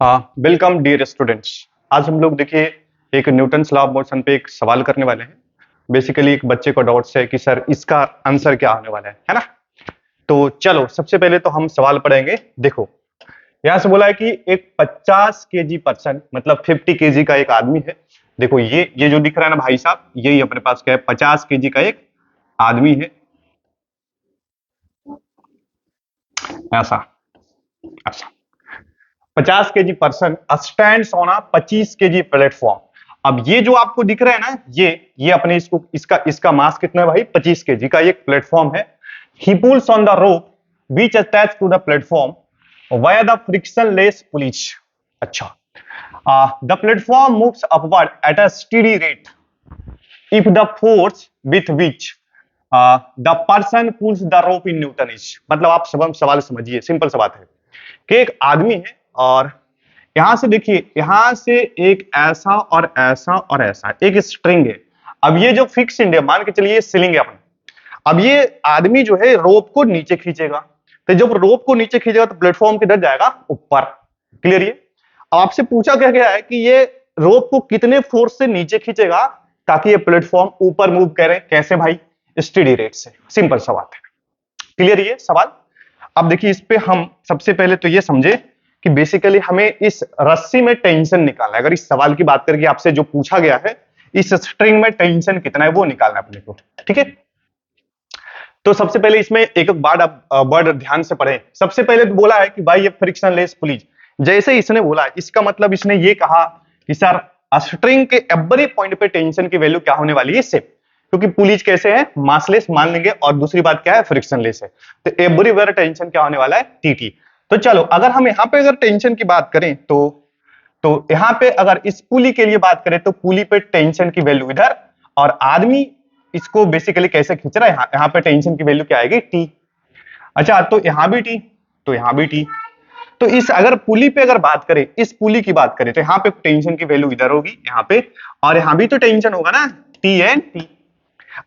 Welcome dear students. आज हम लोग देखिए एक न्यूटन्स लॉ ऑफ मोशन पे एक सवाल करने वाले हैं। बेसिकली एक बच्चे को डाउट्स है कि सर इसका आंसर क्या आने वाला है ना। तो चलो सबसे पहले तो हम सवाल पढ़ेंगे। देखो यहाँ से बोला है कि एक 50 केजी पर्सन मतलब 50 केजी का एक आदमी है। देखो ये जो दिख रहा है ना भाई साहब, यही अपने पास क्या है, 50 केजी का एक आदमी है। ऐसा ऐसा 50 KG person stands on a 25 KG platform. अब ये जो आपको दिख रहा है ना, ये अपने इसको इसका मास कितना है भाई, 25 केजी का एक प्लेटफॉर्म है। ही pools on the rope which attached to the platform via the frictionless pulley। अच्छा, the platform moves upward at a steady rate if the force with which the person pulls the rope in Newton is। मतलब आप सब सवाल समझिए, simple सा बात है कि एक आदमी है और यहां से देखिए, यहां से एक ऐसा और ऐसा और ऐसा एक स्ट्रिंग है। अब ये जो फिक्स है, मान के चलिए सीलिंग है अपने। अब ये आदमी जो है रोप को नीचे खींचेगा, तो जब रोप को नीचे खींचेगा तो प्लेटफॉर्म किधर जाएगा, ऊपर। क्लियर? ये आपसे पूछा क्या गया है कि ये रोप को कितने फोर्स से नीचे खींचेगा ताकि ये प्लेटफॉर्म ऊपर मूव करे। कैसे भाई? स्टेडी रेट से। सिंपल सवाल है। क्लियर ये सवाल? अब देखिए इस पे हम सबसे पहले तो ये समझे कि बेसिकली हमें इस रस्सी में टेंशन निकालना है। अगर इस सवाल की बात करके आपसे जो पूछा गया है, इस स्ट्रिंग में टेंशन कितना है वो निकालना है अपने को। ठीक है, तो सबसे पहले इसमें एक एक वर्ड ध्यान से पढ़ें। सबसे पहले तो बोला है कि भाई ये फ्रिक्शनलेस पुलीज। जैसे इसने बोला, इसका मतलब इसने ये कहा कि सर स्ट्रिंग के एवरी पॉइंट पे टेंशन की वैल्यू क्या होने वाली है, सेम। क्योंकि पुलीज कैसे है, मासलेस मान लेंगे, और दूसरी बात क्या है, फ्रिक्शनलेस है। तो एवरीवेयर टेंशन क्या होने वाला है, टीटी। तो चलो अगर हम यहाँ पे अगर टेंशन की बात करें तो यहाँ पे अगर इस पुली के लिए बात करें तो पुली पे टेंशन की वैल्यू इधर, और आदमी इसको बेसिकली कैसे खींच रहा है, यहाँ पे टेंशन की वैल्यू क्या आएगी, टी। अच्छा, तो यहाँ भी टी, तो यहाँ भी टी। तो इस अगर पुली पे अगर बात करें, इस पुली की बात करें, तो यहाँ पे टेंशन की वैल्यू इधर होगी यहाँ पे, और यहाँ भी तो टेंशन होगा ना, टी एंड टी।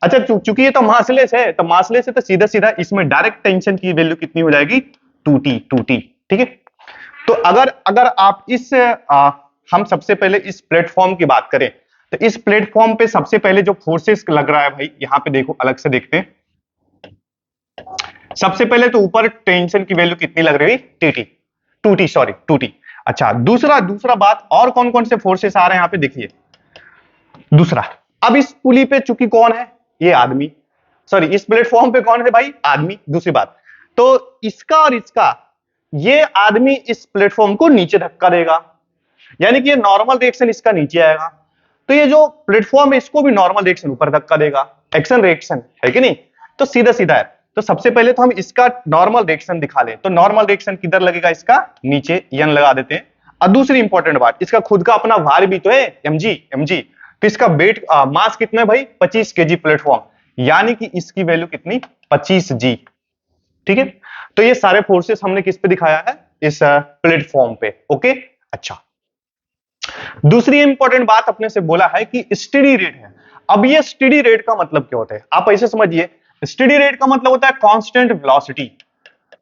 अच्छा, चूंकि ये तो मासलेस है, तो मासलेस है तो सीधा सीधा इसमें डायरेक्ट टेंशन की वैल्यू कितनी हो जाएगी, टू टी। ठीक है, तो अगर अगर आप हम सबसे पहले इस प्लेटफॉर्म की बात करें, तो इस प्लेटफॉर्म पे सबसे पहले जो फोर्सेस लग रहा है भाई, यहां पे देखो अलग से देखते हैं। सबसे पहले तो ऊपर टेंशन की वैल्यू कितनी लग रही है, टीटी, टू टी। अच्छा, दूसरा बात, और कौन कौन से फोर्सेस आ रहे हैं यहाँ पे देखिए। दूसरा, अब इस पुली पे चूंकि कौन है, ये आदमी, सॉरी इस प्लेटफॉर्म पे कौन है भाई, आदमी। दूसरी बात, तो इसका और इसका, ये आदमी इस प्लेटफॉर्म को नीचे धक्का देगा, यानी कि ये नॉर्मल रिएक्शन इसका नीचे आएगा, तो ये जो प्लेटफॉर्म है इसको भी नॉर्मल रिएक्शन ऊपर धक्का देगा। एक्शन रिएक्शन है कि नहीं? तो सीधा सीधा है। तो सबसे पहले तो हम इसका नॉर्मल रिएक्शन दिखा लें, तो नॉर्मल रिएक्शन किधर लगेगा, इसका नीचे, यन लगा देते हैं। और दूसरी इंपॉर्टेंट बात, इसका खुद का अपना भार भी तो है, एमजी। तो इसका वेट मास कितना है भाई, 25 केजी प्लेटफॉर्म, यानी कि इसकी वैल्यू कितनी, 25 जी। ठीक है, तो ये सारे फोर्सेस हमने किस पे दिखाया है, इस प्लेटफॉर्म पे। ओके, अच्छा, दूसरी इंपॉर्टेंट बात अपने से बोला है कि स्टेडी रेट है। अब ये स्टेडी रेट का मतलब क्या होता है, आप ऐसे समझिए, स्टेडी रेट का मतलब होता है कांस्टेंट वेलोसिटी।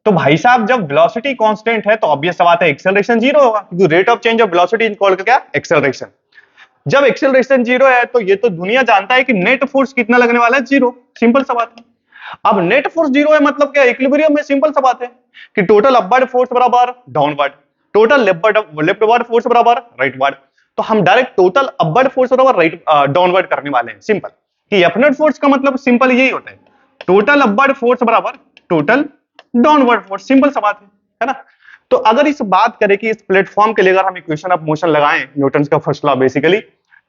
तो भाई साहब जब वेलोसिटी कांस्टेंट है तो ऑब्वियस बात है एक्सेलरेशन जीरो होगा, क्योंकि rate of change of velocity is called क्या, एक्सेलरेशन। जब एक्सेलरेशन जीरो है तो ये तो दुनिया जानता है कि नेट फोर्स कितना लगने वाला है, जीरो। सिंपल सा बात है। अब नेट फोर्स जीरो है मतलब क्या, इक्विलिब्रियम में। सिंपल सा बात है कि टोटल अपवर्ड फोर्स बराबर डाउनवर्ड, टोटल लेफ्टवर्ड फोर्स बराबर राइटवर्ड। तो हम डायरेक्ट टोटल अपवर्ड फोर्स बराबर राइट डाउनवर्ड करने वाले हैं। सिंपल, कि एफ नेट फोर्स का मतलब सिंपल यही होता है, टोटल अपवर्ड फोर्स बराबर टोटल डाउनवर्ड फोर्स। सिंपल सा बात है ना। तो अगर इस बात करें कि इस प्लेटफॉर्म के लिए अगर हम इक्वेशन ऑफ मोशन लगाएं, न्यूटन का फर्स्ट लॉ बेसिकली,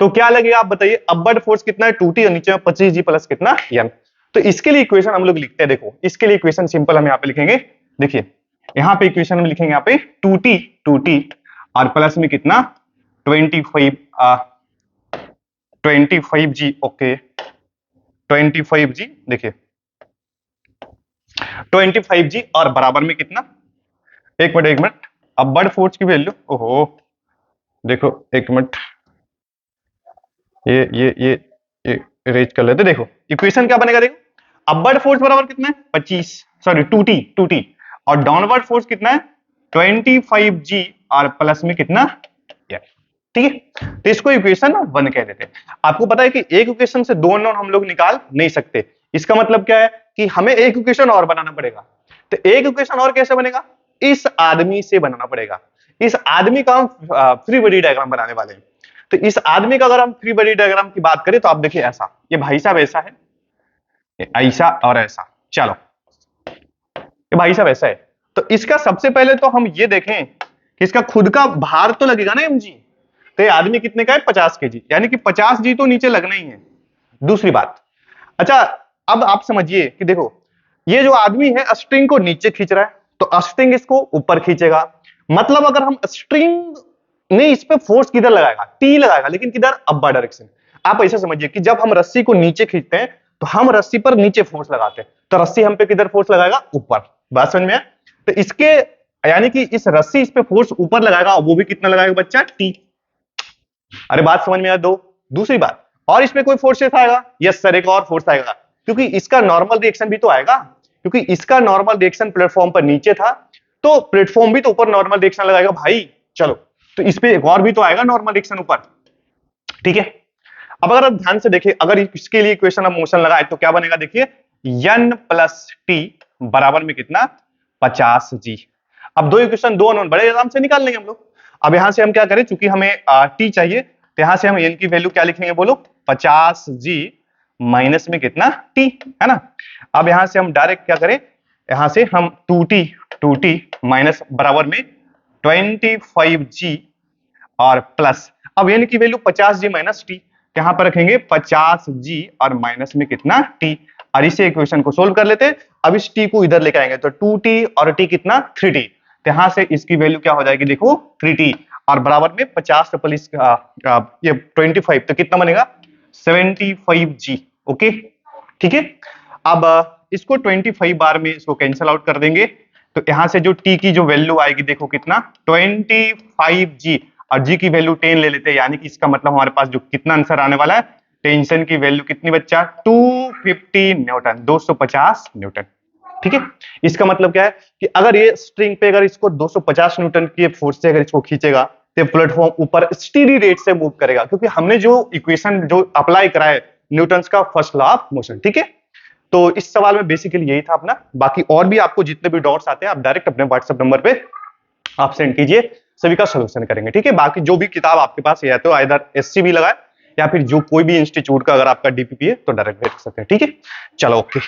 तो क्या लगेगा आप बताइए, अपवर्ड फोर्स कितना है, 2t, और नीचे में 25g प्लस कितना, n। तो इसके लिए इक्वेशन हम लोग लिखते हैं। देखो इसके लिए इक्वेशन सिंपल हम यहाँ पे लिखेंगे। देखिए यहाँ पे इक्वेशन में लिखेंगे, यहाँ पे 2t और प्लस में कितना, 25g। ओके, 25g, देखिए 25g और बराबर में कितना, एक मिनट, अपवर्ड फोर्स की वैल्यू, ओहो देखो एक मिनट, ये इरेज कर लेते। देखो इक्वेशन क्या बनेगा, देखो अपवर्ड फोर्स बराबर कितना है, 25, सॉरी 2t, और डाउनवर्ड फोर्स कितना है, 25g और प्लस में कितना F, ठीक है। तो इसको इक्वेशन 1 कह देते हैं। आपको पता है कि एक इक्वेशन से दो अननोन हम लोग निकाल नहीं सकते। इसका मतलब क्या है कि हमें एक इक्वेशन और बनाना पड़ेगा। तो एक इक्वेशन और कैसे बनेगा, इस आदमी से बनाना पड़ेगा। इस आदमी का हम फ्री बॉडी डायग्राम बनाने वाले हैं। तो इस आदमी का अगर हम फ्री बॉडी डायग्राम की बात करें तो आप देखिए ऐसा, ये भाई साहब ऐसा है, ये ऐसा और ऐसा, चलो ये भाई साहब ऐसा है। तो इसका सबसे पहले तो हम ये देखें कि इसका खुद का भार तो लगेगा ना mg। तो ये आदमी कितने का है, 50 केजी, यानी कि 50 जी तो नीचे लगना ही है। दूसरी बात, अच्छा अब आप समझिए कि देखो ये जो आदमी है स्ट्रिंग को नीचे खींच रहा है, तो स्ट्रिंग इसको ऊपर खींचेगा। मतलब अगर हम स्ट्रिंग ने इस पे फोर्स किधर लगाएगा, टी लगाएगा, लेकिन किधर, अपर डायरेक्शन। आप ऐसा समझिए कि जब हम रस्सी को नीचे खींचते हैं तो हम रस्सी पर नीचे फोर्स लगाते हैं, तो रस्सी हम पे किधर फोर्स लगाएगा, ऊपर। बात समझ में आया? तो इसके यानी कि इस रस्सी इस पे फोर्स ऊपर लगाएगा, वो भी कितना लगाएगा बच्चा, टी। अरे बात समझ में आया? दो। दूसरी बात, और इसमें कोई फोर्स आएगा, यस सर एक और फोर्स आएगा, क्योंकि इसका नॉर्मल रिएक्शन भी तो आएगा, क्योंकि इसका नॉर्मल रिएक्शन प्लेटफॉर्म पर नीचे था, तो प्लेटफॉर्म भी तो ऊपर नॉर्मल रिएक्शन लगाएगा भाई। चलो तो इस पे एक और भी तो आएगा नॉर्मल रिएक्शन ऊपर, ठीक है। अब अगर आप ध्यान से देखिए, अगर इसके लिए इक्वेशन ऑफ मोशन लगाए तो क्या बनेगा, देखिए n प्लस टी बराबर में कितना, 50 जी। अब दो इक्वेशन दो अननोन बड़े आराम से निकाल लेंगे हम लोग। अब यहां से हम क्या करें, चूंकि हमें टी चाहिए, तो यहां से हम n की वैल्यू क्या लिखेंगे बोलो, 50 जी माइनस में कितना टी, है ना। अब यहां से हम डायरेक्ट क्या करें, यहां से हम 2t माइनस बराबर में 25 जी और प्लस, अब n की वैल्यू 50 जी माइनस टी, यहां पर रखेंगे 50 जी और माइनस में कितना टी, और इसे इक्वेशन को सोल्व कर लेते हैं। अब इस टी को इधर लेके आएंगे तो 2t और t कितना 3t, तो यहां से इसकी वैल्यू क्या हो जाएगी, देखो 3t और बराबर में 50 ट्रिपल ये 25, तो कितना बनेगा 75 जी। ओके ठीक है। अब इसको 25 बार में इसको कैंसिल आउट कर देंगे, तो यहां से जो t की जो वैल्यू आएगी देखो कितना 25 जी, और g की वैल्यू 10 ले लेते हैं, यानी कि इसका मतलब हमारे पास जो कितना आंसर आने वाला है, टेंशन की वैल्यू कितनी बच्चा, 250 न्यूटन, 250 न्यूटन। ठीक है, इसका मतलब क्या है कि अगर ये स्ट्रिंग पे अगर इसको 250 न्यूटन की फोर्स से अगर इसको खींचेगा तो प्लेटफॉर्म ऊपर स्टीडी रेट से मूव करेगा, क्योंकि हमने जो इक्वेशन जो अप्लाई करा है न्यूटन का फर्स्ट लॉ ऑफ मोशन। ठीक है, तो इस सवाल में बेसिकली यही था अपना। बाकी और भी आपको जितने भी डाउट्स आते हैं आप डायरेक्ट अपने व्हाट्सएप नंबर पे आप सेंड कीजिए, सभी का सोल्यूशन करेंगे। ठीक है, बाकी जो भी किताब आपके पास है तो आइदर SCB लगाए या फिर जो कोई भी इंस्टीट्यूट का अगर आपका DPP है तो डायरेक्ट भेज सकते हैं। ठीक है, चलो ओके।